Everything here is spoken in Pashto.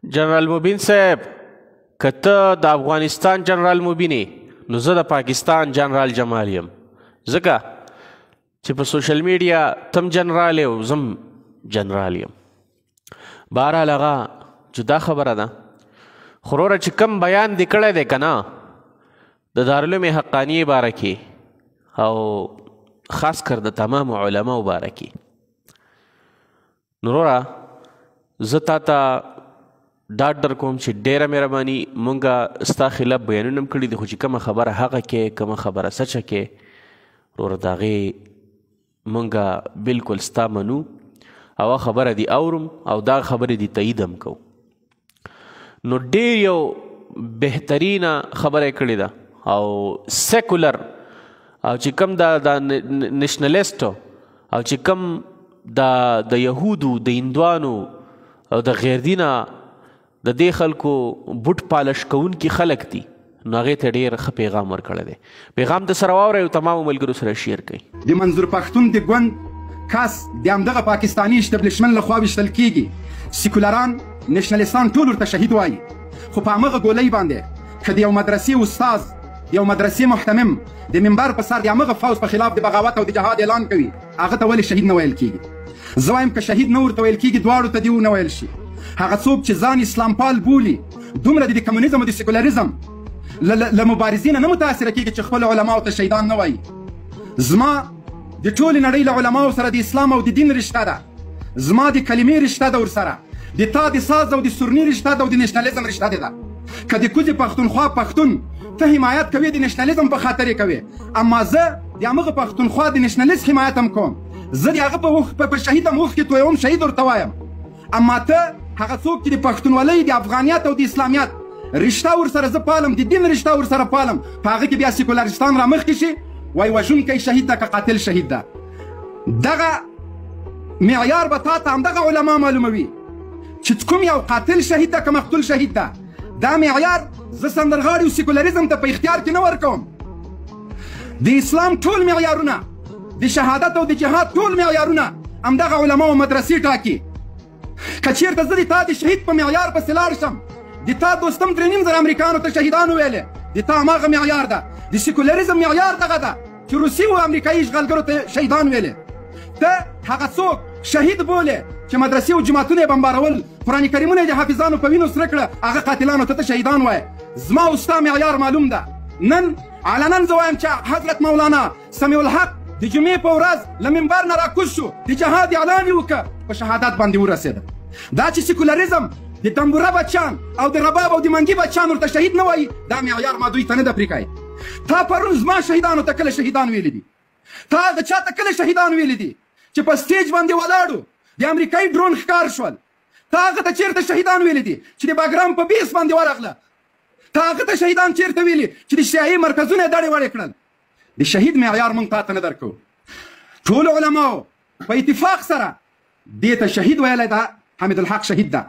جنرال مبین صاحب که ته د افغانستان جنرال مبین یې نو زه د پاکستان جنرال جمال یم ځکه چې په سوشل میډیا تم جنرال یې او زم جنرال یم. بهرحال هغه جدا خبره ده خو وروره چې کم بیان دې کړی دی که نه د دارالعلوم حقانیې باره کې او خاص کر د تمام علماو باره کې نو وروره زه تا ته ډاډ در کوم چې ډیره مهرباني مونږه ستا خلاف بیانونه هم کړي دي خو چې کومه خبره هغه کې کومه خبره سچه کې وروره د هغې مونږه بلکل ستا منو او خبره دی اورم او دا خبرې دی تایید هم کوو. نو ډیر یو بهترینه خبره کړې ده او سیکولر او چې کوم د نیشنلیسټو او چې کوم د یهودو د هندوانو او د غیر دینه د دې خلکو بوټ پالش کوونکي خلک دي نو هغې ته ډېر ښه پیغام ورکړی دی. پیغام د سره واورئ او تمامو ملګرو سره شیر کړئ. د منظور پښتون د ګوند کس د همدغه پاکستاني اشتبلیشمنټ لخوا ویشتل کیږي. سیکولران نیشنلیستان ټول ورته شهید وایي خو په همغه ګولۍ باندې که د یو مدرسې استاز یو مدرسې محتمم د منبر په سر د همغه فوز په خلاف د بغاوت او د جهاد اعلان کوي هغه ته ولې شهید نه ویل کیږي؟ زه وایم که شهید نه ورته ویل کیږي دواړو ته دې ونه ویل شي. هغه څوک چې ځان اسلام پال بولي دومره د کمونیزم او د سیکولریزم له مبارزین نه متاثره کیږي چې خپل علماو ته شهیدان نه وایي. زما د ټولې نړۍ له علماو سره د اسلام او د دین رشته ده. زما د کلمې رشته ده ورسره د تا د ساز او د سورني رشته ده او د نیشنالیزم رشته ده. که د کوزې پښتونخوا پښتون ته حمایت کوي د نیشنالیزم په خاطر یې کوي اما زه د همغه پښتونخوا د نیشنالیست حمایت هم کوم. زه د هغه په شهید هم اوښ کې تویوم شهید ورته وایم. اما ته هغه څوک چې د پښتونولۍ د افغانیت او د اسلامیت رشته ورسره زه پالم د دین رشته ورسره پالم په هغه کې بیا سیکولرستان رامخکې شي وایي وژونکی شهید ده که قاتل شهید ده. دغه معیار به تا ته همدغه علما معلوموي چې کوم یو قاتل شهید ده که مقتول شهید ده. دا معیار زه سندرغاړي او سیکولریزم ته په اختیار کې نه ورکوم. د اسلام ټول معیارونه د شهادت او د جهاد ټول معیارونه همدغه علما او مدرسې ټاکي. که چېرته زه د تا د شهید په معیار پسې لاړ شم د تا دوستم 3.5 امریکانو ته شهیدان وویلې د تا هماغه معیار ده. د سیکولریزم معیار دغه ده چې روسي او امریکایي اشغالګرو ته شهیدان ویلې. ته هغه څوک شهید بولې چې مدرسې او جماعتونه یې بمبارول قرآن کریمونه یې د حافظانو په وینو سره کړه هغه قاتلانو ته شهیدان وایه. زما او ستا معیار معلوم ده. نن علنا زه وایم چې حضرت مولانا سمیع الحق د جمعې په ورځ له منبر نه راکوز شو د جهاد اعلان یې وکړه په شهادت باندې ورسېده. دا چې سیکولریزم د تنبوره بچیان او د رباب او د منګي بچیان ورته شهید نه وایي دا معیار ما دوی ته نه ده پرېښی. تا پرون زما شهیدانو ته کله شهیدان ویلي دي؟ تا د چا ته کله شهیدان ویلي دي چې په سټیج باندې ولاړو د امریکایي ډرون ښکار شول؟ تا هغه ته چېرته شهیدان ویلي دي چې د باګرام په بیس باندې ورغله؟ تا هغه ته شهیدان چېرته ویلي چې د شیعي مرکزونه یې دړې وړې کړل؟ د شهید معیار موږ تا ته نه درکوو. ټولو علماو په اتفاق سره دې ته شهید ویلی ده حمید الحق شهید ده.